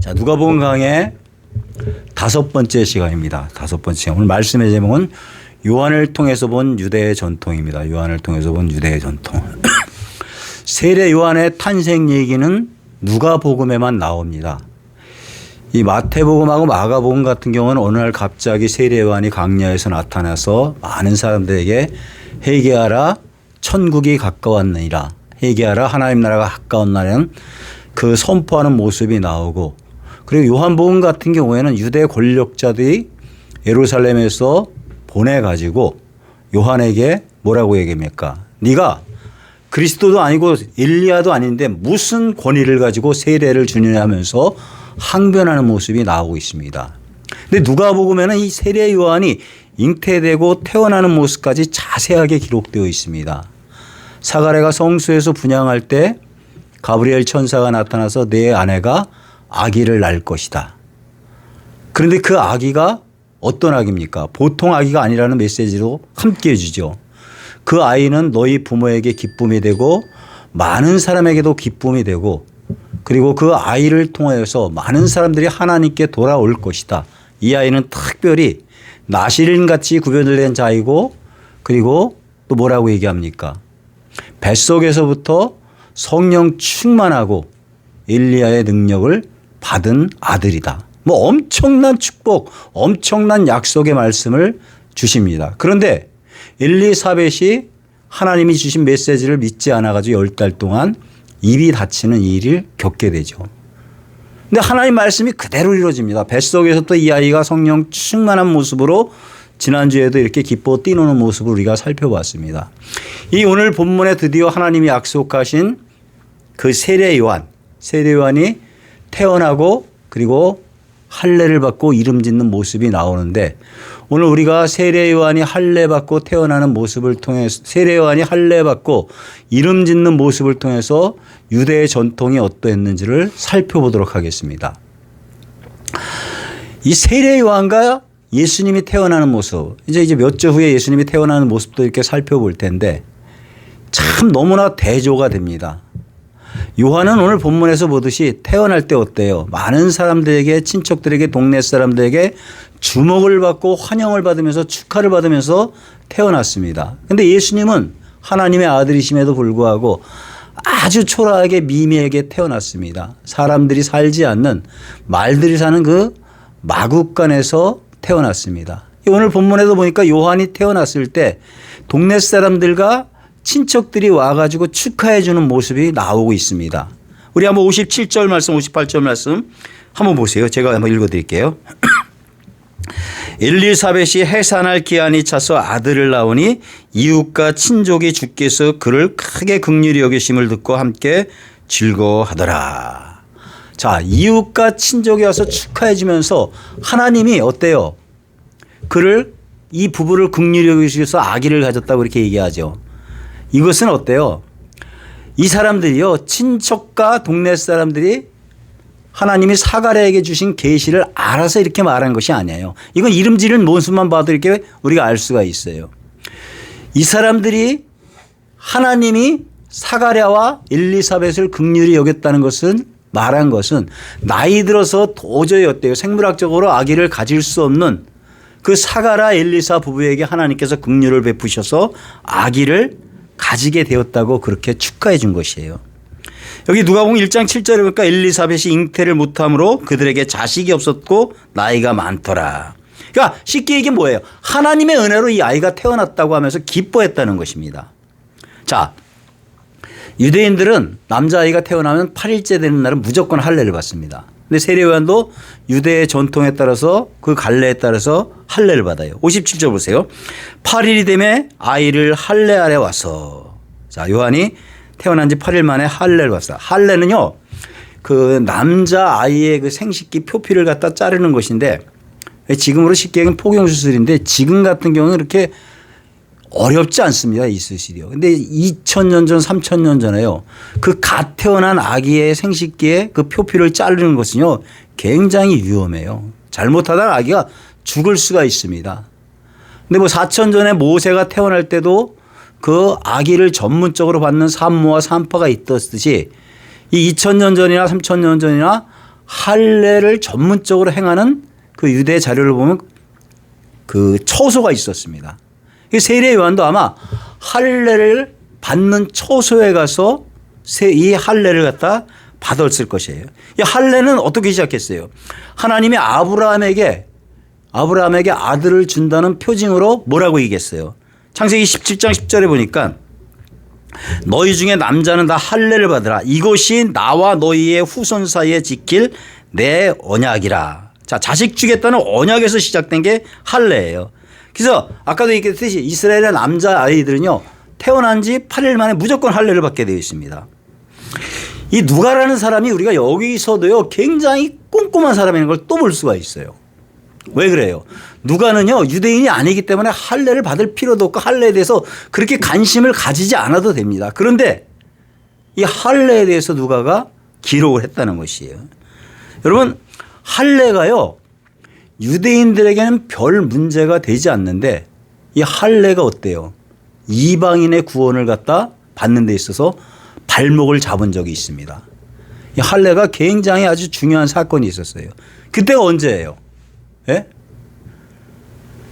자, 누가복음 강의 5번째 시간입니다. 5번째 시간. 오늘 말씀의 제목은 요한을 통해서 본 유대의 전통입니다. 요한을 통해서 본 유대의 전통. 세례 요한의 탄생 얘기는 누가복음에만 나옵니다. 이 마태복음하고 마가복음 같은 경우는 어느 날 갑자기 세례 요한이 광야에서 나타나서 많은 사람들에게 회개하라 천국이 가까웠느니라, 회개하라 하나님 나라가 가까웠나라는 그 선포하는 모습이 나오고, 그리고 요한복음 같은 경우에는 유대 권력자들이 예루살렘에서 보내가지고 요한에게 뭐라고 얘기합니까? 네가 그리스도도 아니고 엘리야도 아닌데 무슨 권위를 가지고 세례를 주느냐 하면서 항변하는 모습이 나오고 있습니다. 근데 누가복음에는 이 세례 요한이 잉태되고 태어나는 모습까지 자세하게 기록되어 있습니다. 사가랴가 성소에서 분향할 때 가브리엘 천사가 나타나서 내 아내가 아기를 낳을 것이다. 그런데 그 아기가 어떤 아기입니까? 보통 아기가 아니라는 메시지로 함께 해주죠. 그 아이는 너희 부모에게 기쁨이 되고 많은 사람에게도 기쁨이 되고, 그리고 그 아이를 통하여서 많은 사람들이 하나님께 돌아올 것이다. 이 아이는 특별히 나시린같이 구별된 자이고, 그리고 또 뭐라고 얘기합니까? 뱃속에서부터 성령 충만하고 엘리야의 능력을 받은 아들이다. 뭐 엄청난 축복, 엄청난 약속의 말씀을 주십니다. 그런데 엘리사벳이 하나님이 주신 메시지를 믿지 않아가지고 10달 동안 입이 닫히는 일을 겪게 되죠. 근데 하나님 말씀이 그대로 이루어집니다. 뱃속에서 또 이 아이가 성령 충만한 모습으로 지난주에도 이렇게 기뻐 뛰노는 모습을 우리가 살펴봤습니다. 이 오늘 본문에 드디어 하나님이 약속하신 그 세례 요한이 태어나고 그리고 할례를 받고 이름 짓는 모습이 나오는데, 오늘 우리가 세례 요한이 할례 받고 태어나는 모습을 통해서, 세례 요한이 할례 받고 이름 짓는 모습을 통해서 유대의 전통이 어떠했는지를 살펴보도록 하겠습니다. 이 세례 요한과 예수님이 태어나는 모습, 이제 몇 주 후에 예수님이 태어나는 모습도 이렇게 살펴볼 텐데 참 너무나 대조가 됩니다. 요한은 오늘 본문에서 보듯이 태어날 때 어때요? 많은 사람들에게, 친척들에게, 동네 사람들에게 주목을 받고 환영을 받으면서 축하를 받으면서 태어났습니다. 그런데 예수님은 하나님의 아들이심에도 불구하고 아주 초라하게 미미하게 태어났습니다. 사람들이 살지 않는, 말들이 사는 그 마국간에서 태어났습니다. 오늘 본문에도 보니까 요한이 태어났을 때 동네 사람들과 친척들이 와가지고 축하해 주는 모습이 나오고 있습니다. 우리 한번 57절 말씀, 58절 말씀 한번 보세요. 제가 한번 읽어드릴게요. 엘리사벳이 해산할 기한이 차서 아들을 낳으니 이웃과 친족이 주께서 그를 크게 긍휼히 여기심을 듣고 함께 즐거워하더라. 자, 이웃과 친족이 와서 축하해 주면서 하나님이 어때요? 이 부부를 긍휼히 여기셔서 아기를 가졌다고 이렇게 얘기하죠. 이것은 어때요? 이 사람들이요, 친척과 동네 사람들이 하나님이 사가랴에게 주신 계시를 알아서 이렇게 말한 것이 아니에요. 이건 이름 지른 모습만 봐도 이렇게 우리가 알 수가 있어요. 이 사람들이 하나님이 사가랴와 엘리사벳을 긍휼히 여겼다는 것은, 말한 것은 나이 들어서 도저히 어때요? 생물학적으로 아기를 가질 수 없는 그 사가랴 엘리사 부부에게 하나님께서 긍휼을 베푸셔서 아기를 가지게 되었다고 그렇게 축하해 준 것이에요. 여기 누가복음 1장 7절에 보니까 엘리사벳이 잉태를 못함으로 그들에게 자식이 없었고 나이가 많더라. 그러니까 쉽게 이게 뭐예요? 하나님의 은혜로 이 아이가 태어났다고 하면서 기뻐했다는 것입니다. 자, 유대인들은 남자아이가 태어나면 8일째 되는 날은 무조건 할례를 받습니다. 근데 세례 요한도 유대의 전통에 따라서, 그 갈례에 따라서 할례를 받아요. 57절 보세요. 8일이 되매 아이를 할례하러 와서. 자, 요한이 태어난 지 8일 만에 할례를 받았다. 할례는요, 그 남자 아이의 그 생식기 표피를 갖다 자르는 것인데, 지금으로 쉽게 얘기하면 포경수술인데 지금 같은 경우는 그렇게 어렵지 않습니다. 이 수술이요. 근데 2000년 전, 3000년 전에요, 그 갓 태어난 아기의 생식기에 그 표피를 자르는 것은요, 굉장히 위험해요. 잘못하다가 아기가 죽을 수가 있습니다. 근데 뭐 4000 전에 모세가 태어날 때도 그 아기를 전문적으로 받는 산모와 산파가 있었듯이 이 2000년 전이나 3000년 전이나 할례를 전문적으로 행하는 그 유대 자료를 보면 그 처소가 있었습니다. 세례 요한도 아마 할례를 받는 처소에 가서 이 할례를 갖다 받았을 것이에요. 이 할례는 어떻게 시작했어요? 하나님이 아브라함에게 아들을 준다는 표징으로 뭐라고 얘기했어요? 창세기 17장 10절에 보니까 너희 중에 남자는 다 할례를 받으라. 이것이 나와 너희의 후손 사이에 지킬 내 언약이라. 자, 자식 주겠다는 언약에서 시작된 게 할례예요. 그래서 아까도 얘기했듯이 이스라엘의 남자 아이들은요, 태어난 지 8일 만에 무조건 할례를 받게 되어 있습니다. 이 누가라는 사람이 우리가 여기서도요, 굉장히 꼼꼼한 사람인 걸 또 볼 수가 있어요. 왜 그래요? 누가는요, 유대인이 아니기 때문에 할례를 받을 필요도 없고 할례에 대해서 그렇게 관심을 가지지 않아도 됩니다. 그런데 이 할례에 대해서 누가가 기록을 했다는 것이에요. 여러분, 할례가요, 유대인들에게는 별 문제가 되지 않는데 이 할례가 어때요? 이방인의 구원을 갖다 받는 데 있어서 발목을 잡은 적이 있습니다. 이 할례가 굉장히 아주 중요한 사건이 있었어요. 그때가 언제예요? 예?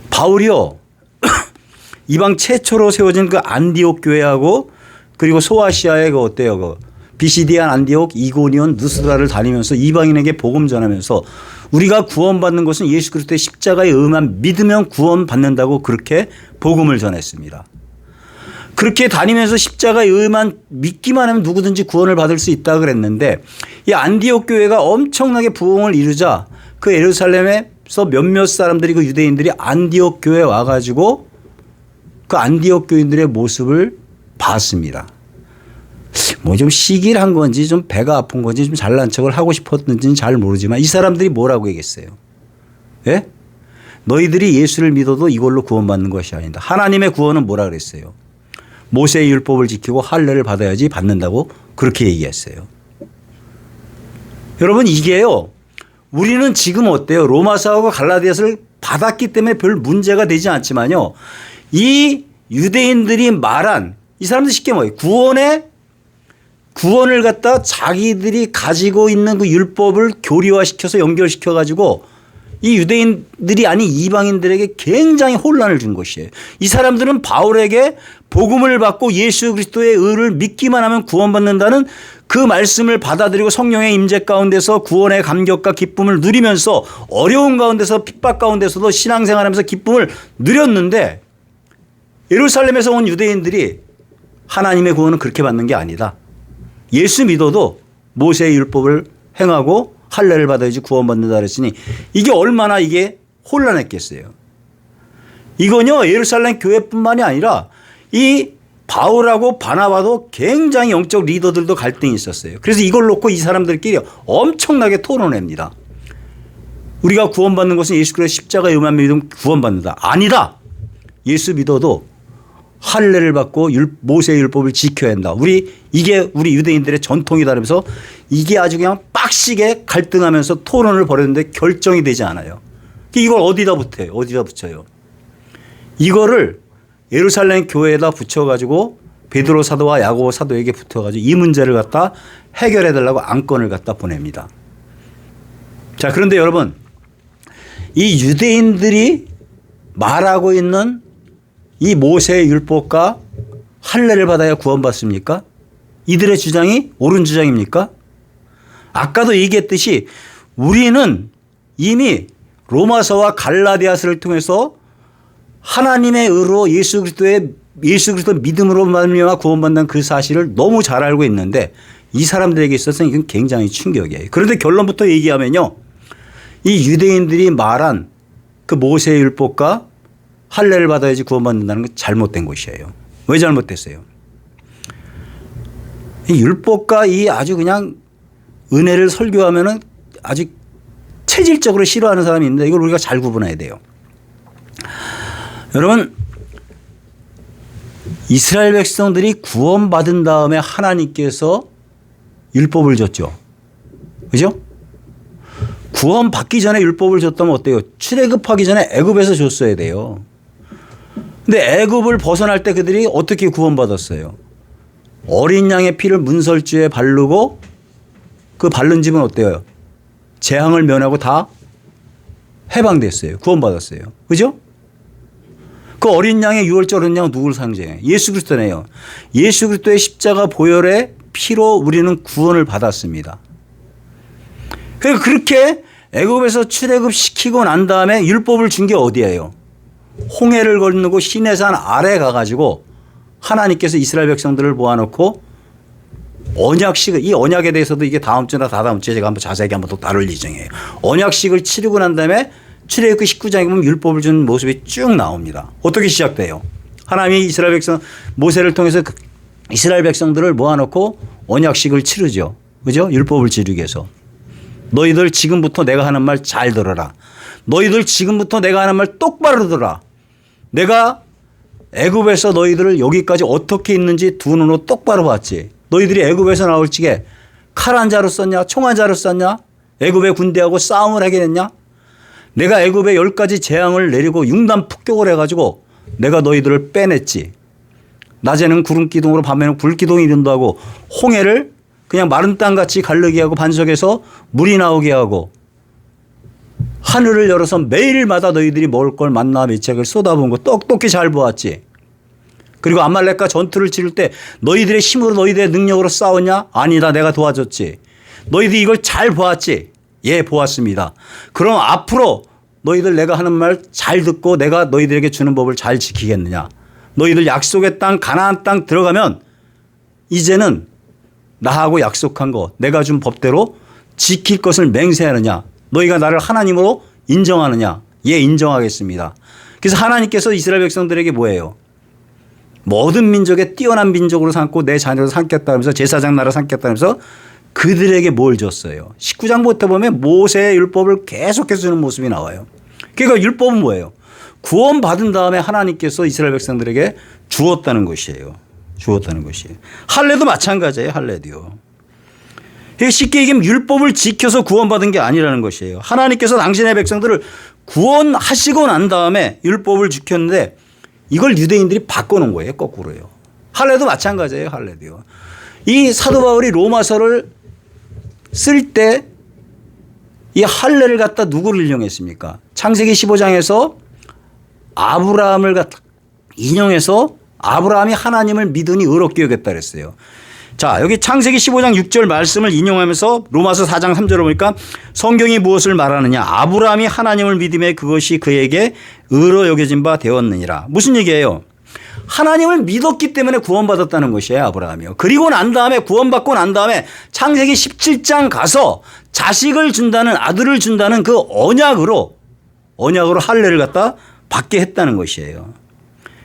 바울이요, 이방 최초로 세워진 그 안디옥 교회하고 그리고 소아시아의 그 어때요? 그 비시디안, 안디옥, 이고니온, 누스라를 다니면서 이방인에게 복음 전하면서 우리가 구원받는 것은 예수 그리스도의 십자가에 의만 믿으면 구원받는다고 그렇게 복음을 전했습니다. 그렇게 다니면서 십자가에 의만 믿기만 하면 누구든지 구원을 받을 수 있다 그랬는데 이 안디옥 교회가 엄청나게 부흥을 이루자 그 예루살렘에서 몇몇 사람들이 그 유대인들이 안디옥 교회에 와가지고 그 안디옥 교인들의 모습을 봤습니다. 뭐 좀 시기를 한 건지 좀 배가 아픈 건지 좀 잘난 척을 하고 싶었는지는 잘 모르지만 이 사람들이 뭐라고 얘기했어요? 예? 너희들이 예수를 믿어도 이걸로 구원받는 것이 아니다. 하나님의 구원은 뭐라 그랬어요? 모세의 율법을 지키고 할례를 받아야지 받는다고 그렇게 얘기했어요. 여러분, 이게요, 우리는 지금 어때요? 로마서하고 갈라디아서를 받았기 때문에 별 문제가 되지 않지만요, 이 유대인들이 말한 이 사람들 쉽게 뭐예요? 구원을 갖다 자기들이 가지고 있는 그 율법을 교리화시켜서 연결시켜 가지고 이 유대인들이 아닌 이방인들에게 굉장히 혼란을 준 것이에요. 이 사람들은 바울에게 복음을 받고 예수 그리스도의 의를 믿기만 하면 구원받는다는 그 말씀을 받아들이고 성령의 임재 가운데서 구원의 감격과 기쁨을 누리면서 어려운 가운데서 핍박 가운데서도 신앙생활하면서 기쁨을 누렸는데 예루살렘에서 온 유대인들이 하나님의 구원은 그렇게 받는 게 아니다. 예수 믿어도 모세의 율법을 행하고 할례를 받아야지 구원받는다 그랬으니 이게 얼마나 이게 혼란했겠어요. 이건요, 예루살렘 교회뿐만이 아니라 이 바울하고 바나바도 굉장히 영적 리더들도 갈등이 있었어요. 그래서 이걸 놓고 이 사람들끼리 엄청나게 토론합니다. 우리가 구원받는 것은 예수 그리스도의 십자가의 의만 믿으면 구원받는다. 아니다. 예수 믿어도 할례를 받고 모세의 율법을 지켜야 한다. 이게 우리 유대인들의 전통이다 그러면서 이게 아주 그냥 빡시게 갈등하면서 토론을 벌였는데 결정이 되지 않아요. 이걸 어디다 붙여요? 이거를 예루살렘 교회에다 붙여가지고 베드로 사도와 야고보 사도에게 붙어가지고 이 문제를 갖다 해결해 달라고 안건을 갖다 보냅니다. 자, 그런데 여러분, 이 유대인들이 말하고 있는 이 모세의 율법과 할례를 받아야 구원받습니까? 이들의 주장이 옳은 주장입니까? 아까도 얘기했듯이 우리는 이미 로마서와 갈라디아서를 통해서 하나님의 의로 예수 그리스도 믿음으로 말미암아 구원받는 그 사실을 너무 잘 알고 있는데 이 사람들에게 있어서는 이건 굉장히 충격이에요. 그런데 결론부터 얘기하면요, 이 유대인들이 말한 그 모세의 율법과 할례를 받아야지 구원받는다는 건 잘못된 것이에요. 왜 잘못됐어요? 이 율법과 이 아주 그냥 은혜를 설교하면은 아주 체질적으로 싫어하는 사람이 있는데 이걸 우리가 잘 구분해야 돼요. 여러분, 이스라엘 백성들이 구원받은 다음에 하나님께서 율법을 줬죠. 그죠? 구원받기 전에 율법을 줬다면 어때요? 출애굽하기 전에 애굽에서 줬어야 돼요. 근데 애굽을 벗어날 때 그들이 어떻게 구원받았어요? 어린 양의 피를 문설주에 바르고 그 바른 집은 어때요? 재앙을 면하고 다 해방됐어요. 구원받았어요. 그죠? 그 어린 양의 유월절 어린 양은 누구를 상징해요? 예수 그리스도네요. 예수 그리스도의 십자가 보혈의 피로 우리는 구원을 받았습니다. 그러니까 그렇게 애굽에서 출애굽시키고 난 다음에 율법을 준 게 어디예요? 홍해를 건너고 시내산 아래 가가지고 하나님께서 이스라엘 백성들을 모아놓고 언약식을, 이 언약에 대해서도 이게 다음 주나 다다음 주에 제가 한번 자세하게 한번 또 다룰 예정이에요. 언약식을 치르고 난 다음에 출애굽기 19장에 보면 율법을 준 모습이 쭉 나옵니다. 어떻게 시작돼요? 하나님이 이스라엘 백성 모세를 통해서 이스라엘 백성들을 모아놓고 언약식을 치르죠. 그죠? 율법을 지르기 위해서. 너희들 지금부터 내가 하는 말 잘 들어라. 너희들 지금부터 내가 하는 말 똑바로 들어라. 내가 애굽에서 너희들을 여기까지 어떻게 있는지 두 눈으로 똑바로 봤지. 너희들이 애굽에서 나올 적에 칼 한 자루 썼냐? 총 한 자루 썼냐? 애굽의 군대하고 싸움을 하게 됐냐? 내가 애굽에 10가지 재앙을 내리고 융단 폭격을 해가지고 내가 너희들을 빼냈지. 낮에는 구름 기둥으로 밤에는 불 기둥이 된다고 홍해를 그냥 마른 땅같이 갈르게 하고 반석에서 물이 나오게 하고 하늘을 열어서 매일마다 너희들이 먹을 걸 만나 미책을 쏟아부은 거 똑똑히 잘 보았지. 그리고 아말렉과 전투를 치를 때 너희들의 힘으로 너희들의 능력으로 싸웠냐? 아니다. 내가 도와줬지. 너희들이 이걸 잘 보았지. 예, 보았습니다. 그럼 앞으로 너희들 내가 하는 말 잘 듣고 내가 너희들에게 주는 법을 잘 지키겠느냐? 너희들 약속의 땅 가나안 땅 들어가면 이제는 나하고 약속한 거 내가 준 법대로 지킬 것을 맹세하느냐? 너희가 나를 하나님으로 인정하느냐? 예, 인정하겠습니다. 그래서 하나님께서 이스라엘 백성들에게 뭐예요? 모든 민족에 뛰어난 민족으로 삼고 내 자녀로 삼겠다면서 제사장 나라 삼겠다면서 그들에게 뭘 줬어요? 19장부터 보면 모세의 율법을 계속해서 주는 모습이 나와요. 그러니까 율법은 뭐예요? 구원받은 다음에 하나님께서 이스라엘 백성들에게 주었다는 것이에요. 주었다는 것이에요. 할례도 마찬가지예요. 할례도요. 쉽게 얘기하면 율법을 지켜서 구원받은 게 아니라는 것이에요. 하나님께서 당신의 백성들을 구원하시고 난 다음에 율법을 지켰는데 이걸 유대인들이 바꿔놓은 거예요. 거꾸로요. 할례도 마찬가지예요. 할례도요. 이 사도 바울이 로마서를 쓸 때 이 할례를 갖다 누구를 인용했습니까? 창세기 15장에서 아브라함을 갖다 인용해서 아브라함이 하나님을 믿으니 의롭게 여겼다 그랬어요. 자, 여기 창세기 15장 6절 말씀을 인용하면서 로마서 4장 3절을 보니까 성경이 무엇을 말하느냐? 아브라함이 하나님을 믿음에 그것이 그에게 의로 여겨진 바 되었느니라. 무슨 얘기예요? 하나님을 믿었기 때문에 구원받았다는 것이에요. 아브라함이요. 그리고 난 다음에 구원받고 난 다음에 창세기 17장 가서 자식을 준다는 아들을 준다는 그 언약으로 할례를 갖다 받게 했다는 것이에요.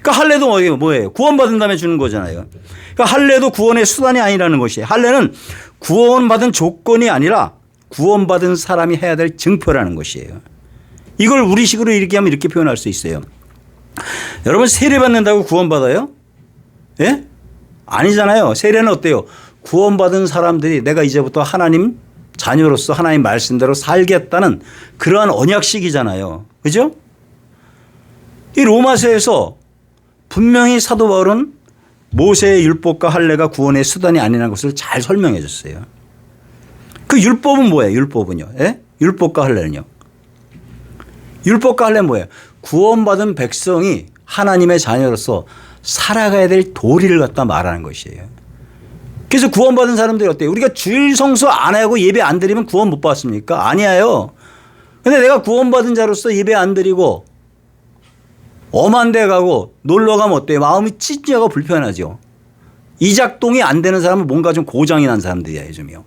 그러니까 할례도 뭐예요? 구원받은 다음에 주는 거잖아요. 그러니까 할례도 구원의 수단이 아니라는 것이에요. 할례는 구원받은 조건이 아니라 구원받은 사람이 해야 될 증표라는 것이에요. 이걸 우리식으로 이렇게 하면 이렇게 표현할 수 있어요. 여러분 세례 받는다고 구원받아요? 예? 아니잖아요. 세례는 어때요? 구원받은 사람들이 내가 이제부터 하나님 자녀로서 하나님 말씀대로 살겠다는 그러한 언약식이잖아요. 그죠? 이 로마서에서 분명히 사도 바울은 모세의 율법과 할례가 구원의 수단이 아니라는 것을 잘 설명해 줬어요. 그 율법은 뭐예요? 율법은요. 예? 율법과 할례는요. 율법과 할례는 뭐예요? 구원받은 백성이 하나님의 자녀로서 살아가야 될 도리를 갖다 말하는 것이에요. 그래서 구원받은 사람들이 어때요? 우리가 주일 성수 안 하고 예배 안 드리면 구원 못 받습니까? 아니에요. 근데 내가 구원받은 자로서 예배 안 드리고 엄한 데 가고 놀러 가면 어때요? 마음이 찢어지고 불편하죠. 이 작동이 안 되는 사람은 뭔가 좀 고장이 난 사람들이야, 요즘이요.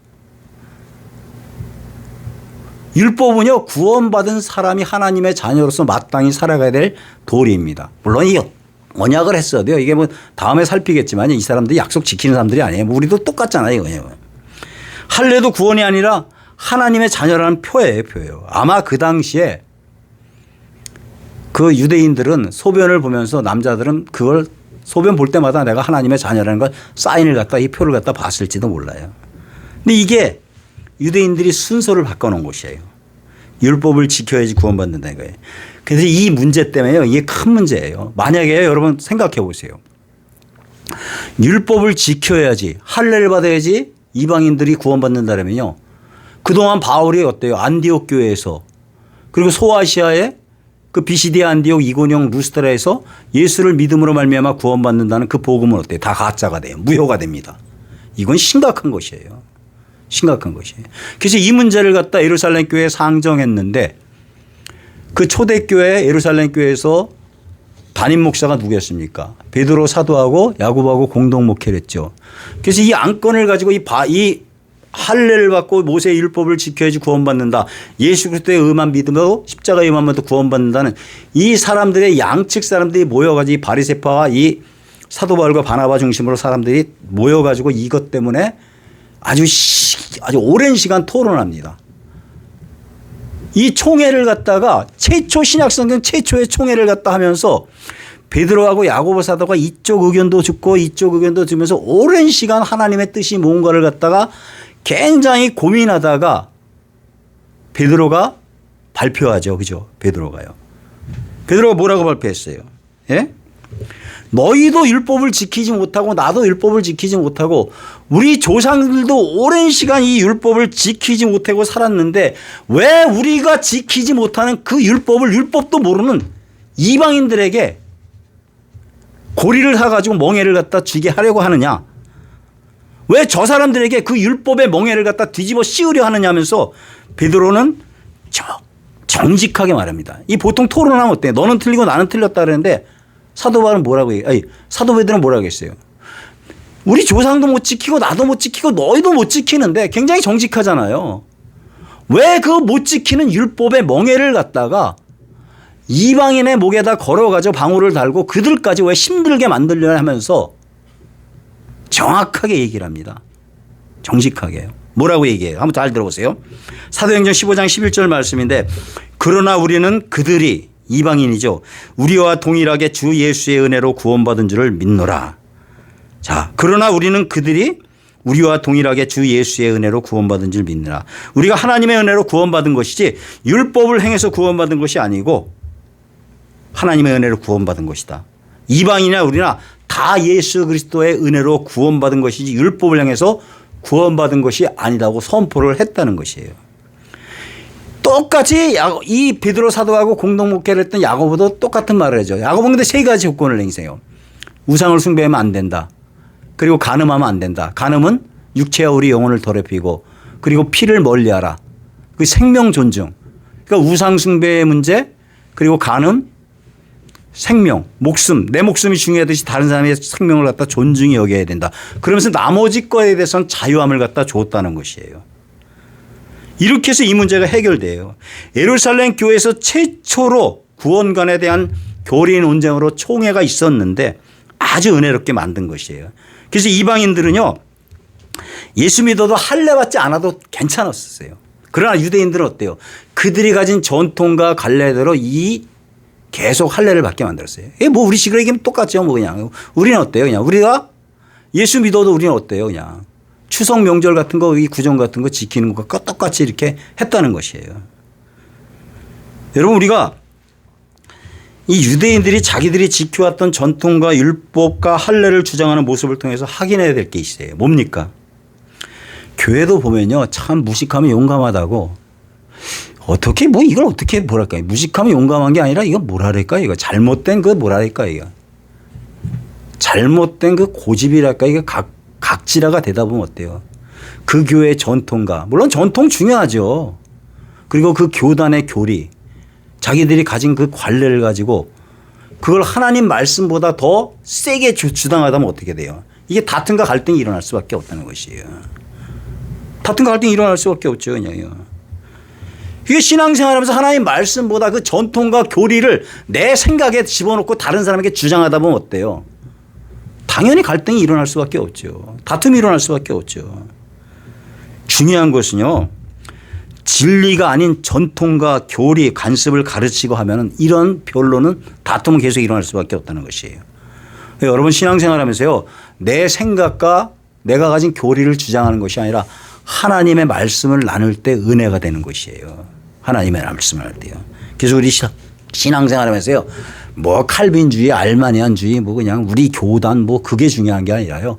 율법은요, 구원받은 사람이 하나님의 자녀로서 마땅히 살아가야 될 도리입니다. 물론 이 언약을 했어도요. 이게 뭐 다음에 살피겠지만 이 사람들이 약속 지키는 사람들이 아니에요. 뭐 우리도 똑같잖아요. 이거요. 할례도 구원이 아니라 하나님의 자녀라는 표예요. 표예요. 아마 그 당시에 그 유대인들은 소변을 보면서 남자들은 그걸 소변 볼 때마다 내가 하나님의 자녀라는 걸 사인을 갖다 이 표를 갖다 봤을지도 몰라요. 근데 이게 유대인들이 순서를 바꿔놓은 것이에요. 율법을 지켜야지 구원받는다는 거예요. 그래서 이 문제 때문에요. 이게 큰 문제예요. 만약에 여러분 생각해 보세요. 율법을 지켜야지 할례를 받아야지 이방인들이 구원받는다면요. 그동안 바울이 어때요? 안디옥 교회에서 그리고 소아시아의 그 비시디아 안디옥 이고니온 루스트라에서 예수를 믿음으로 말미암아 구원받는다는 그 복음은 어때요? 다 가짜가 돼요. 무효가 됩니다. 이건 심각한 것이에요. 심각한 것이에요. 그래서 이 문제를 갖다 예루살렘 교회에 상정했는데 그 초대교회 예루살렘 교회에서 담임 목사가 누구였습니까? 베드로 사도하고 야고보하고 공동 목회를 했죠. 그래서 이 안건을 가지고 이 할례를 받고 모세의 율법을 지켜야지 구원받는다. 예수 그리스도의 의만 믿음으로 십자가의 의만 믿어 구원받는다는 이 사람들의 양측 사람들이 모여가지고 이 바리새파와 이 사도 바울과 바나바 중심으로 사람들이 모여가지고 이것 때문에 아주 오랜 시간 토론합니다. 이 총회를 갖다가 최초 신약성경 최초의 총회를 갖다 하면서 베드로하고 야고보 사도가 이쪽 의견도 듣고 이쪽 의견도 들으면서 오랜 시간 하나님의 뜻이 뭔가를 갖다가 굉장히 고민하다가 베드로가 발표하죠. 그죠? 베드로가요. 베드로가 뭐라고 발표했어요? 예? 너희도 율법을 지키지 못하고 나도 율법을 지키지 못하고 우리 조상들도 오랜 시간 이 율법을 지키지 못하고 살았는데 왜 우리가 지키지 못하는 그 율법을 율법도 모르는 이방인들에게 고리를 사가지고 멍에를 갖다 쥐게 하려고 하느냐. 왜 저 사람들에게 그 율법의 멍에를 갖다 뒤집어 씌우려 하느냐 하면서 베드로는 정직하게 말합니다. 이 보통 토론하면 어때요? 너는 틀리고 나는 틀렸다 그러는데 사도 바울은 뭐라고 해요? 아니, 사도 베드로는 뭐라고 했어요? 우리 조상도 못 지키고 나도 못 지키고 너희도 못 지키는데 굉장히 정직하잖아요. 왜 그 못 지키는 율법의 멍에를 갖다가 이방인의 목에다 걸어가지고 방울을 달고 그들까지 왜 힘들게 만들려 하면서 정확하게 얘기를 합니다. 정직하게. 뭐라고 얘기해요? 한번 잘 들어보세요. 사도행전 15장 11절 말씀인데 그러나 우리는 그들이 이방인이죠. 우리와 동일하게 주 예수의 은혜로 구원받은 줄을 믿노라. 자, 그러나 우리는 그들이 우리와 동일하게 주 예수의 은혜로 구원받은 줄 믿느라. 우리가 하나님의 은혜로 구원받은 것이지 율법을 행해서 구원받은 것이 아니고 하나님의 은혜로 구원받은 것이다. 이방인이나 우리나 다 예수 그리스도의 은혜로 구원받은 것이지 율법을 향해서 구원받은 것이 아니라고 선포를 했다는 것이에요. 똑같이 이 베드로 사도하고 공동 목회를 했던 야고보도 똑같은 말을 하죠. 야고보는 근데 세 가지 조건을 행세해요. 우상을 숭배하면 안 된다. 그리고 간음하면 안 된다. 간음은 육체와 우리 영혼을 더럽히고 그리고 피를 멀리하라. 그 생명 존중. 그러니까 우상 숭배의 문제 그리고 간음 생명, 목숨, 내 목숨이 중요하듯이 다른 사람의 생명을 갖다 존중히 여겨야 된다. 그러면서 나머지 거에 대해서는 자유함을 갖다 줬다는 것이에요. 이렇게 해서 이 문제가 해결돼요. 예루살렘 교회에서 최초로 구원관에 대한 교리 논쟁으로 총회가 있었는데 아주 은혜롭게 만든 것이에요. 그래서 이방인들은요. 예수 믿어도 할례 받지 않아도 괜찮았었어요. 그러나 유대인들은 어때요? 그들이 가진 전통과 관례대로 계속 할례를 받게 만들었어요. 뭐 우리식으로 얘기하면 똑같죠. 뭐 그냥. 우리는 어때요? 그냥 우리가 예수 믿어도 우리는 어때요? 그냥 추석 명절 같은 거, 이 구정 같은 거 지키는 것과 똑같이 이렇게 했다는 것이에요. 여러분 우리가 이 유대인들이 자기들이 지켜왔던 전통과 율법과 할례를 주장하는 모습을 통해서 확인해야 될 게 있어요. 뭡니까? 교회도 보면요. 참 무식하면 용감하다고 어떻게 뭐 이걸 어떻게 뭐랄까 무식하면 용감한 게 아니라 이거 뭐랄까 이거 잘못된 그 뭐랄까 이거 잘못된 그 고집이랄까 이게 각지라가 되다 보면 어때요? 그 교회의 전통과 물론 전통 중요하죠. 그리고 그 교단의 교리 자기들이 가진 그 관례를 가지고 그걸 하나님 말씀보다 더 세게 주장하다 보면 어떻게 돼요? 이게 다툼과 갈등이 일어날 수밖에 없다는 것이에요. 다툼과 갈등이 일어날 수밖에 없죠. 그냥요. 이게 신앙생활하면서 하나님 말씀보다 그 전통과 교리를 내 생각에 집어넣고 다른 사람에게 주장하다 보면 어때요? 당연히 갈등이 일어날 수밖에 없죠. 다툼이 일어날 수밖에 없죠. 중요한 것은요. 진리가 아닌 전통과 교리, 관습을 가르치고 하면 이런 변론은 다툼은 계속 일어날 수밖에 없다는 것이에요. 여러분 신앙생활하면서요. 내 생각과 내가 가진 교리를 주장하는 것이 아니라 하나님의 말씀을 나눌 때 은혜가 되는 것이에요. 하나님의 말씀을 할 때요. 그래서 우리 신앙생활하면서요. 뭐 칼빈주의, 알마니안주의, 뭐 그냥 우리 교단 뭐 그게 중요한 게 아니라요.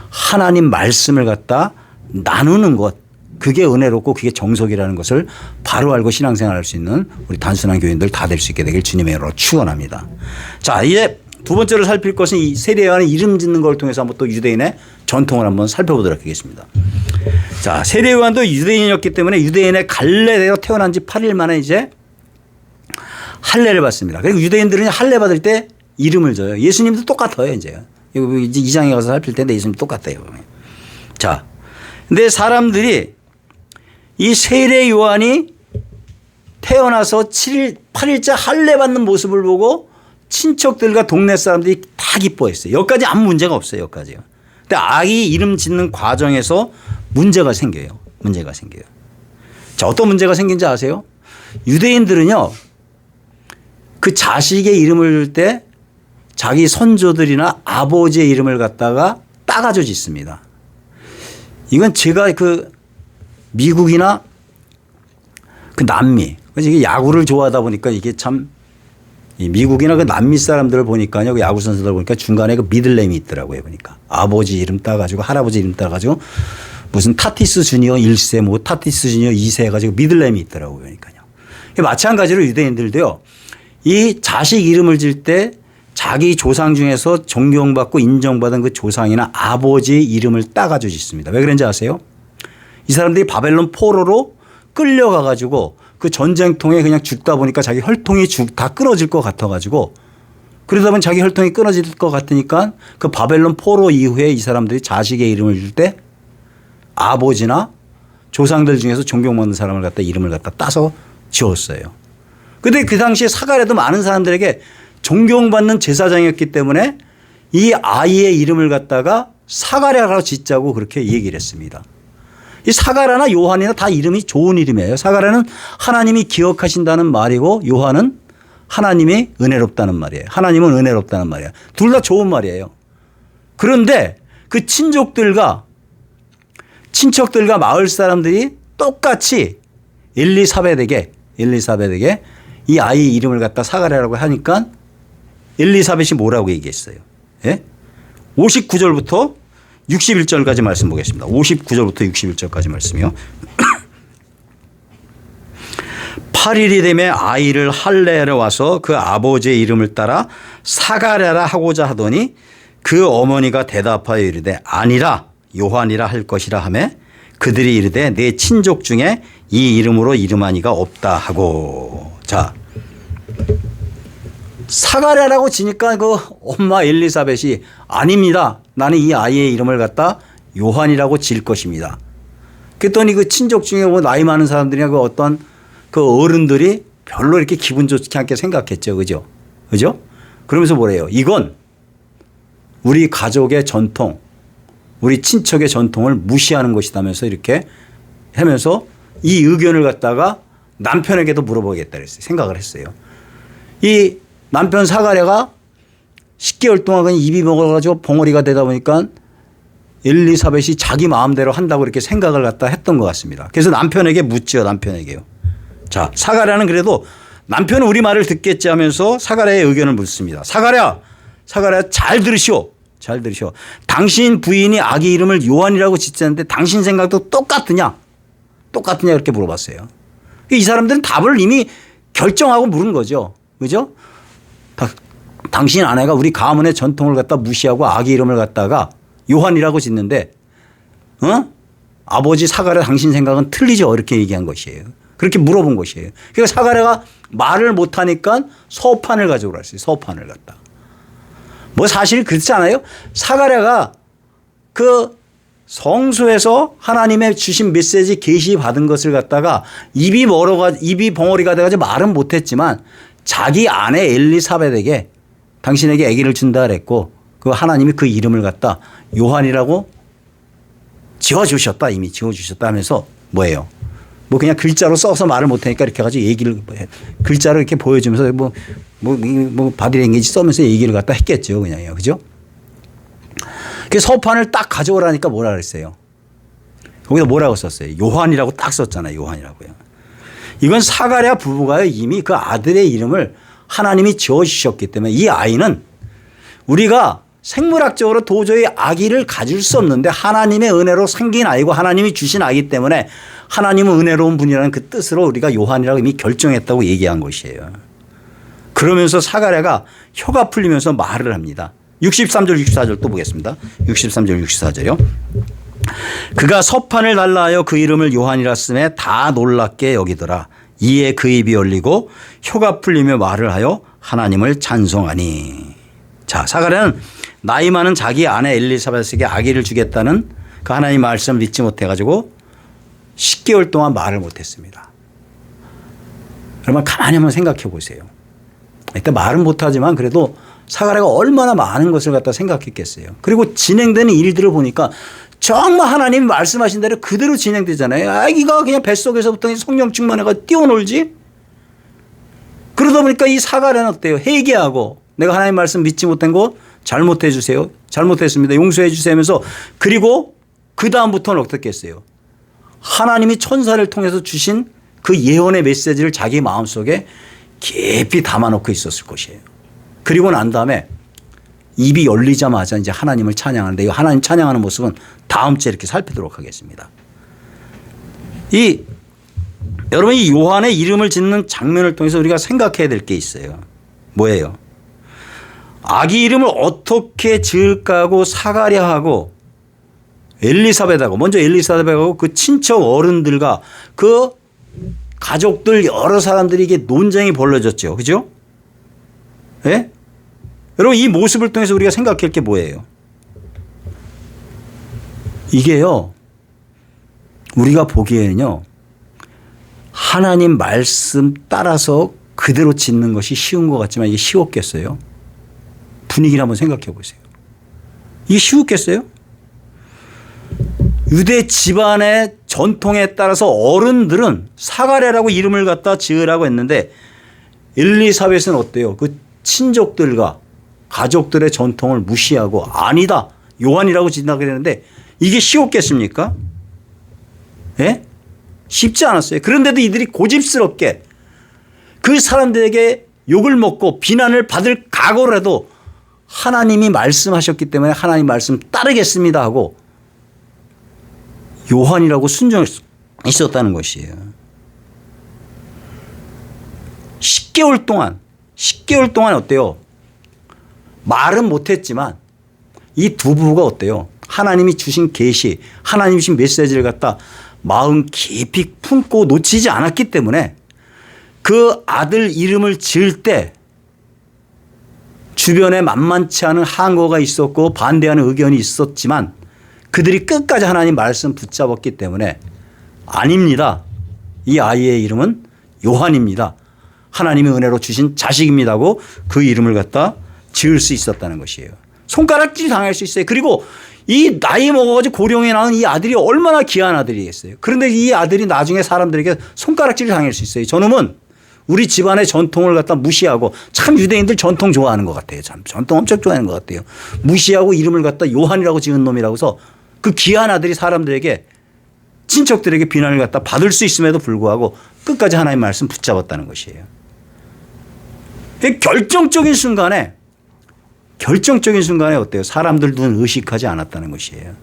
하나님 말씀을 갖다 나누는 것, 그게 은혜롭고 그게 정석이라는 것을 바로 알고 신앙생활할 수 있는 우리 단순한 교인들 다 될 수 있게 되길 주님의 이름으로 축원합니다. 자, 이제 두 번째로 살필 것은 이 세례요한의 이름 짓는 걸 통해서 한번 또 유대인의 전통을 한번 살펴보도록 하겠습니다. 자, 세례요한도 유대인이었기 때문에 유대인의 갈릴레에서 태어난 지 8일 만에 이제 할례를 받습니다. 그리고 유대인들은 할례 받을 때 이름을 줘요. 예수님도 똑같아요, 이제. 이제 2장에 가서 살필 텐데 예수님 똑같아요. 자, 근데 사람들이 이 세례 요한이 태어나서 8일째 할례 받는 모습을 보고 친척들과 동네 사람들이 다 기뻐했어요. 여기까지 아무 문제가 없어요. 여기까지요. 근데 아이 이름 짓는 과정에서 문제가 생겨요. 문제가 생겨요. 자, 어떤 문제가 생긴지 아세요? 유대인들은요, 그 자식의 이름을 줄 때 자기 선조들이나 아버지의 이름을 갖다가 따가지고 짓습니다. 이건 제가 그 미국이나 그 남미, 이게 야구를 좋아하다 보니까 이게 참 미국이나 그 남미 사람들을 보니까요, 그 야구 선수들 보니까 중간에 그 미들네임이 있더라고요. 보니까 아버지 이름 따가지고 할아버지 이름 따가지고 무슨 타티스 주니어 1세 뭐 타티스 주니어 2세 해가지고 미들네임이 있더라고요. 그러니까요. 마찬가지로 유대인들도요, 이 자식 이름을 질 때 자기 조상 중에서 존경받고 인정받은 그 조상이나 아버지의 이름을 따가지고 짓습니다. 왜 그런지 아세요? 이 사람들이 바벨론 포로로 끌려가 가지고 그 전쟁통에 그냥 죽다 보니까 자기 혈통이 다 끊어질 것 같아 가지고, 그러다 보면 자기 혈통이 끊어질 것 같으니까 그 바벨론 포로 이후에 이 사람들이 자식의 이름을 줄 때 아버지나 조상들 중에서 존경받는 사람을 갖다 이름을 갖다 따서 지었어요. 그런데 그 당시에 사가랴도 많은 사람들에게 존경받는 제사장이었기 때문에 이 아이의 이름을 갖다가 사가랴라고 짓자고 그렇게 얘기를 했습니다. 이 사가랴나 요한이나 다 이름이 좋은 이름이에요. 사가랴는 하나님이 기억하신다는 말이고 요한은 하나님이 은혜롭다는 말이에요. 하나님은 은혜롭다는 말이에요. 둘 다 좋은 말이에요. 그런데 그 친척들과 마을 사람들이 똑같이 엘리사벳에게 이 아이의 이름을 갖다 사가랴라고 하니까 엘리사벳이 뭐라고 얘기했어요? 예? 59절부터 61절까지 말씀 보겠습니다. 59절부터 61절까지 말씀이요. 8일이 되매 아이를 할례하러 와서 그 아버지의 이름을 따라 사가랴라 하고자 하더니 그 어머니가 대답하여 이르되 아니라 요한이라 할 것이라 하매 그들이 이르되 내 친족 중에 이 이름으로 이름한 이가 없다 하고. 자, 사가랴라고 지니까 그 엄마 엘리사벳이 아닙니다. 나는 이 아이의 이름을 갖다 요한이라고 지을 것입니다. 그랬더니 그 친족 중에 뭐 나이 많은 사람들이나 그 어떤 그 어른들이 별로 이렇게 기분 좋지 않게 생각했죠. 그죠? 그죠? 그러면서 뭐래요? 이건 우리 가족의 전통, 우리 친척의 전통을 무시하는 것이다면서 이렇게 하면서 이 의견을 갖다가 남편에게도 물어보겠다 그랬어요. 생각을 했어요. 이 남편 사가랴가 10개월 동안 그냥 입이 먹어가지고 벙어리가 되다 보니까 엘리사벳이 자기 마음대로 한다고 이렇게 생각을 갖다 했던 것 같습니다. 그래서 남편에게 묻죠. 남편에게요. 자, 사가랴는 그래도 남편은 우리 말을 듣겠지 하면서 사가랴의 의견을 묻습니다. 사가랴 잘 들으시오. 잘 들으시오. 당신 부인이 아기 이름을 요한이라고 짓었는데 당신 생각도 똑같으냐? 이렇게 물어봤어요. 이 사람들은 답을 이미 결정하고 물은 거죠. 그죠? 당신 아내가 우리 가문의 전통을 갖다 무시하고 아기 이름을 갖다가 요한이라고 짓는데, 아버지 사가랴 당신 생각은 틀리죠. 이렇게 얘기한 것이에요. 그렇게 물어본 것이에요. 그러니까 사가랴가 말을 못하니까 서판을 가져오라 했어요. 서판을 갖다. 뭐 사실 그렇지 않아요? 사가랴가 그 성소에서 하나님의 주신 메시지 계시 받은 것을 갖다가 입이 벙어리가 돼가지고 말은 못했지만 자기 아내 엘리사벳에게 당신에게 아기를 준다 그랬고 그 하나님이 그 이름을 갖다 요한이라고 지어주셨다. 이미 지어주셨다 하면서 뭐예요? 뭐 그냥 글자로 써서 말을 못하니까 이렇게 해가지고 얘기를 글자로 이렇게 보여주면서 뭐 바디랭귀지 써면서 얘기를 갖다 했겠죠. 그냥요. 그죠? 그 서판을 딱 가져오라니까 뭐라 그랬어요? 거기다 뭐라고 썼어요? 요한이라고 딱 썼잖아요. 요한이라고요. 이건 사가랴 부부가요 이미 그 아들의 이름을 하나님이 지어주셨기 때문에 이 아이는 우리가 생물학적으로 도저히 아기를 가질 수 없는데 하나님의 은혜로 생긴 아이고 하나님이 주신 아이기 때문에 하나님은 은혜로운 분이라는 그 뜻으로 우리가 요한이라고 이미 결정했다고 얘기한 것이에요. 그러면서 사가랴가 혀가 풀리면서 말을 합니다. 63절 64절 또 보겠습니다. 63절 64절이요. 그가 서판을 달라하여 그 이름을 요한이라 쓰매 다 놀랍게 여기더라. 이에 그 입이 열리고 혀가 풀리며 말을 하여 하나님을 찬송하니. 자, 사가랴는 나이 많은 자기 아내 엘리사벳에게 아기를 주겠다는 그 하나님 말씀을 믿지 못해가지고 10개월 동안 말을 못했습니다. 여러분 가만히 한번 생각해 보세요. 일단 말은 못하지만 그래도 사가랴가 얼마나 많은 것을 갖다 생각했겠어요. 그리고 진행되는 일들을 보니까 정말 하나님이 말씀하신 대로 그대로 진행되잖아요. 아기가 그냥 뱃속에서부터 성령 충만해가 뛰어놀지. 그러다 보니까 이 사가랴는 어때요? 회개하고 내가 하나님 말씀 믿지 못한 거 잘못해 주세요. 잘못했습니다. 용서해 주세요 하면서 그리고 그 다음부터는 어떻게 했어요? 하나님이 천사를 통해서 주신 그 예언의 메시지를 자기 마음속에 깊이 담아놓고 있었을 것이에요. 그리고 난 다음에 입이 열리자마자 이제 하나님을 찬양하는데 이 하나님 찬양하는 모습은 다음 주에 이렇게 살피도록 하겠습니다. 여러분 이 요한의 이름을 짓는 장면을 통해서 우리가 생각해야 될 게 있어요. 뭐예요? 아기 이름을 어떻게 지을까 하고 사가랴하고 엘리사벳하고 먼저 엘리사벳하고 그 친척 어른들과 그 가족들 여러 사람들이 이게 논쟁이 벌어졌죠. 그죠? 예? 여러분 이 모습을 통해서 우리가 생각할 게 뭐예요? 이게요. 우리가 보기에는요. 하나님 말씀 따라서 그대로 짓는 것이 쉬운 것 같지만 이게 쉬웠겠어요? 분위기를 한번 생각해 보세요. 이게 쉬웠겠어요? 유대 집안의 전통에 따라서 어른들은 사가랴라고 이름을 갖다 지으라고 했는데 엘리사벳은 어때요? 그 친족들과 가족들의 전통을 무시하고 아니다. 요한이라고 짓는다 그랬는데 이게 쉬웠겠습니까? 예? 쉽지 않았어요. 그런데도 이들이 고집스럽게 그 사람들에게 욕을 먹고 비난을 받을 각오를 해도 하나님이 말씀하셨기 때문에 하나님 말씀 따르겠습니다 하고 요한이라고 순종할 수 있었다는 것이에요. 10개월 동안 어때요? 말은 못했지만 이 두 부부가 어때요? 하나님이 주신 계시, 하나님이 주신 메시지를 갖다 마음 깊이 품고 놓치지 않았기 때문에 그 아들 이름을 지을 때 주변에 만만치 않은 항거가 있었고 반대하는 의견이 있었지만 그들이 끝까지 하나님 말씀 붙잡았기 때문에 아닙니다. 이 아이의 이름은 요한입니다. 하나님의 은혜로 주신 자식입니다고 그 이름을 갖다 지을 수 있었다는 것이에요. 손가락질 당할 수 있어요. 그리고 이 나이 먹어가지고 고령에 낳은 이 아들이 얼마나 귀한 아들이겠어요. 그런데 이 아들이 나중에 사람들에게 손가락질 당할 수 있어요. 저놈은 우리 집안의 전통을 갖다 무시하고 참 유대인들 전통 좋아하는 것 같아요. 참 전통 엄청 좋아하는 것 같아요. 무시하고 이름을 갖다 요한이라고 지은 놈이라고 해서 그 귀한 아들이 사람들에게 친척들에게 비난을 갖다 받을 수 있음에도 불구하고 끝까지 하나님의 말씀 붙잡았다는 것이에요. 결정적인 순간에 어때요? 사람들 눈 의식하지 않았다는 것이에요.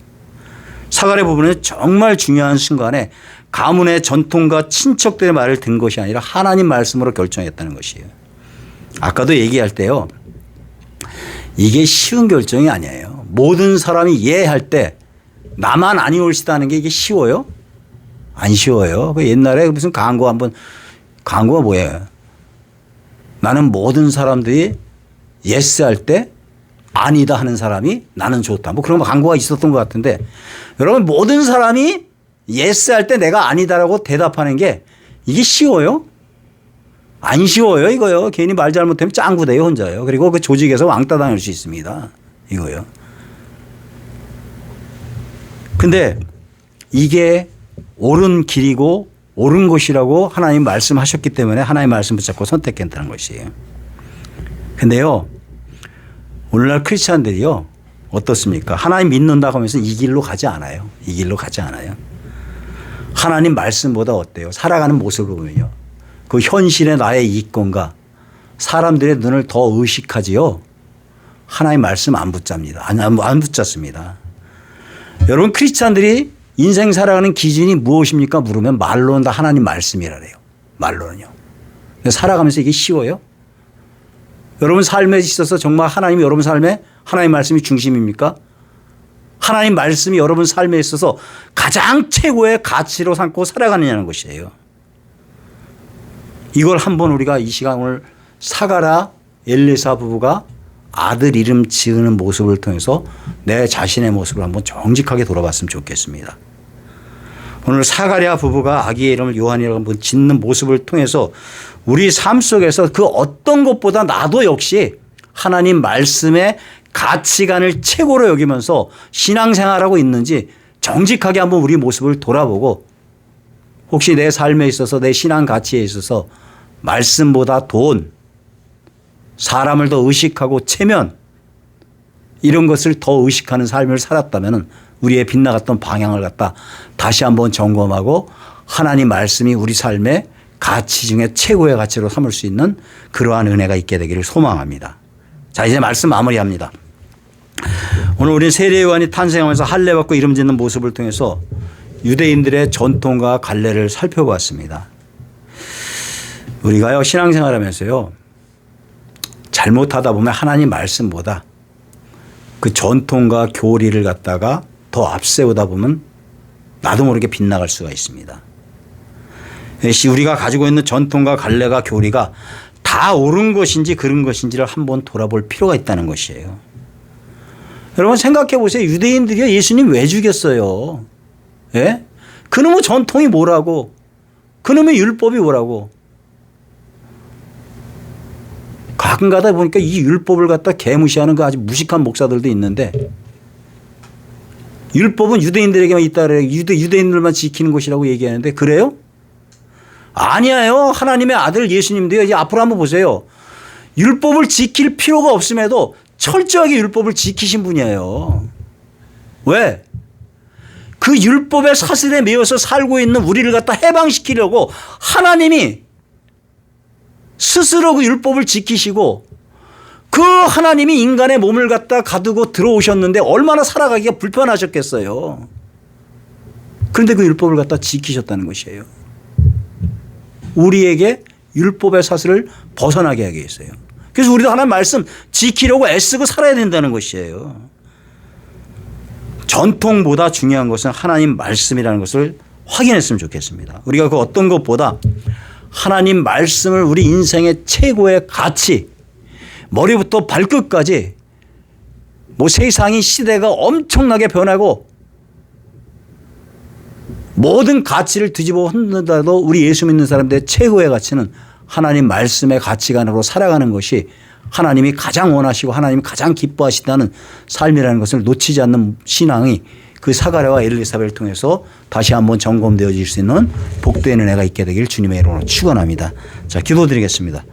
사가랴 부분은 정말 중요한 순간에 가문의 전통과 친척들의 말을 든 것이 아니라 하나님 말씀으로 결정했다는 것이에요. 아까도 얘기할 때요. 이게 쉬운 결정이 아니에요. 모든 사람이 할 때 나만 아니올시다는 게 이게 쉬워요? 안 쉬워요. 옛날에 무슨 광고가 뭐예요? 나는 모든 사람들이 예스 할 때 아니다 하는 사람이 나는 좋다. 뭐 그런 광고가 있었던 것 같은데 여러분 모든 사람이 예스 할 때 내가 아니다라고 대답하는 게 이게 쉬워요? 안 쉬워요 이거요. 괜히 말 잘못하면 짱구돼요 혼자요. 그리고 그 조직에서 왕따 당할 수 있습니다. 이거요. 근데 이게 옳은 길이고 옳은 것이라고 하나님 말씀하셨기 때문에 하나님 말씀 붙잡고 선택했다는 것이에요. 근데요. 오늘날 크리스찬들이요. 어떻습니까? 하나님 믿는다고 하면서 이 길로 가지 않아요. 이 길로 가지 않아요. 하나님 말씀보다 어때요? 살아가는 모습을 보면요. 그 현실의 나의 이권과 사람들의 눈을 더 의식하지요. 하나님 말씀 안 붙잡니다. 안 붙잡습니다. 여러분 크리스찬들이 인생 살아가는 기준이 무엇입니까? 물으면 말로는 다 하나님 말씀이라 그래요. 말로는요. 살아가면서 이게 쉬워요? 여러분 삶에 있어서 정말 하나님이 여러분 삶에 하나님 말씀이 중심입니까? 하나님 말씀이 여러분 삶에 있어서 가장 최고의 가치로 삼고 살아가느냐는 것이에요. 이걸 한번 우리가 이 시간 오늘 사가랴 엘리사 부부가 아들 이름 지으는 모습을 통해서 내 자신의 모습을 한번 정직하게 돌아봤으면 좋겠습니다. 오늘 사가랴 부부가 아기의 이름을 요한이라고 한번 짓는 모습을 통해서 우리 삶 속에서 그 어떤 것보다 나도 역시 하나님 말씀의 가치관을 최고로 여기면서 신앙생활하고 있는지 정직하게 한번 우리 모습을 돌아보고 혹시 내 삶에 있어서 내 신앙 가치에 있어서 말씀보다 돈, 사람을 더 의식하고 체면 이런 것을 더 의식하는 삶을 살았다면 우리의 빗나갔던 방향을 갖다 다시 한번 점검하고 하나님 말씀이 우리 삶의 가치 중에 최고의 가치로 삼을 수 있는 그러한 은혜가 있게 되기를 소망합니다. 자, 이제 말씀 마무리합니다. 오늘 우리는 세례 요한이 탄생하면서 할례 받고 이름 짓는 모습을 통해서 유대인들의 전통과 관례를 살펴보았습니다. 우리가요 신앙생활하면서요 잘못하다 보면 하나님 말씀보다 그 전통과 교리를 갖다가 더 앞세우다 보면 나도 모르게 빗나갈 수가 있습니다. 우리가 가지고 있는 전통과 관례가 교리가 다 옳은 것인지 그른 것인지를 한번 돌아볼 필요가 있다는 것이에요. 여러분 생각해 보세요. 유대인들이 예수님 왜 죽였어요? 예? 그놈의 전통이 뭐라고? 그놈의 율법이 뭐라고? 가끔 가다 보니까 이 율법을 갖다 개무시하는 그 아주 무식한 목사들도 있는데 율법은 유대인들에게만 있다 그래요. 유대인들만 지키는 것이라고 얘기하는데 그래요? 아니에요. 하나님의 아들 예수님도요. 이제 앞으로 한번 보세요. 율법을 지킬 필요가 없음에도 철저하게 율법을 지키신 분이에요. 왜? 그 율법의 사슬에 매여서 살고 있는 우리를 갖다 해방시키려고 하나님이 스스로 그 율법을 지키시고 그 하나님이 인간의 몸을 갖다 가두고 들어오셨는데 얼마나 살아가기가 불편하셨겠어요. 그런데 그 율법을 갖다 지키셨다는 것이에요. 우리에게 율법의 사슬을 벗어나게 하기 위해서요. 그래서 우리도 하나님 말씀 지키려고 애쓰고 살아야 된다는 것이에요. 전통보다 중요한 것은 하나님 말씀이라는 것을 확인했으면 좋겠습니다. 우리가 그 어떤 것보다 하나님 말씀을 우리 인생의 최고의 가치, 머리부터 발끝까지 뭐 세상이 시대가 엄청나게 변하고 모든 가치를 뒤집어 흔든다도 우리 예수 믿는 사람들의 최고의 가치는 하나님 말씀의 가치관으로 살아가는 것이 하나님이 가장 원하시고 하나님이 가장 기뻐하신다는 삶이라는 것을 놓치지 않는 신앙이 그 사가랴와 엘리사벳을 통해서 다시 한번 점검되어질 수 있는 복된 은혜가 있게 되길 주님의 이름으로 축원합니다. 자, 기도드리겠습니다.